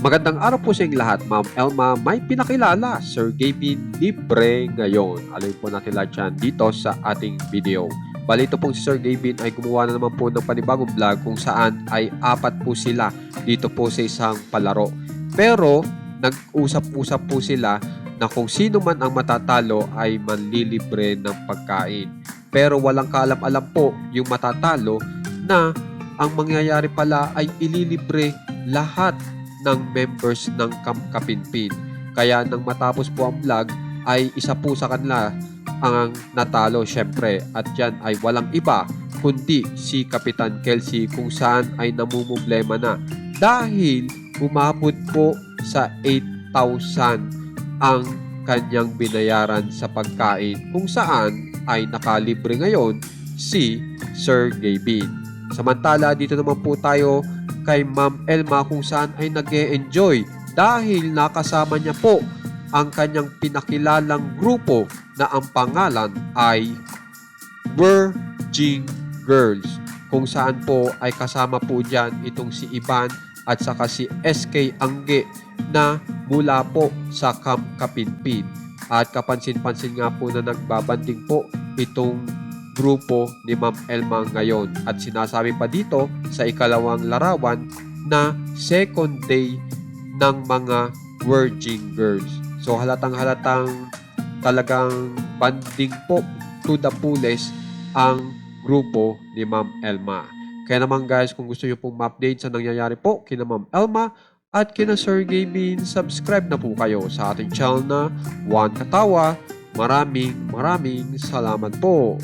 Magandang araw po sa inyong lahat, Ma'am Elma. May pinakilala, Sir Gavin, libre ngayon. Alamin po natin lahat yan dito sa ating video. Bali, ito pong si Sir Gavin ay gumawa na naman po ng panibagong vlog kung saan ay apat po sila dito po sa isang palaro. Pero nag-usap-usap po sila na kung sino man ang matatalo ay manlilibre ng pagkain. Pero walang kaalam-alam po yung matatalo na ang mangyayari pala ay ililibre lahat ng members ng Camp Kapinpin. Kaya nang matapos po ang vlog ay isa po sa kanila ang natalo syempre, at yan ay walang iba kundi si Kapitan Kelsey, kung saan ay namumblema na dahil umabot po sa 8,000 ang kanyang binayaran sa pagkain, kung saan ay nakalibre ngayon si Sir Gavin. Samantala dito naman po tayo kay Ma'am Elma, kung saan ay nag-e-enjoy dahil nakasama niya po ang kanyang pinakilalang grupo na ang pangalan ay Virgin Girls, kung saan po ay kasama po dyan itong si Ivan at saka si SK Angge na mula po sa Camp Kapinpin. At kapansin-pansin nga po na nagbabanding po itong grupo ni Ma'am Elma ngayon, at sinasabi pa dito sa ikalawang larawan na second day ng mga Virgin Girls. So halatang talagang banding po to the fullest ang grupo ni Ma'am Elma. Kaya naman guys, kung gusto nyo pong ma-update sa nangyayari po kina Ma'am Elma at kina Sir Gavin, subscribe na po kayo sa ating channel na One Katawa. Maraming salamat po.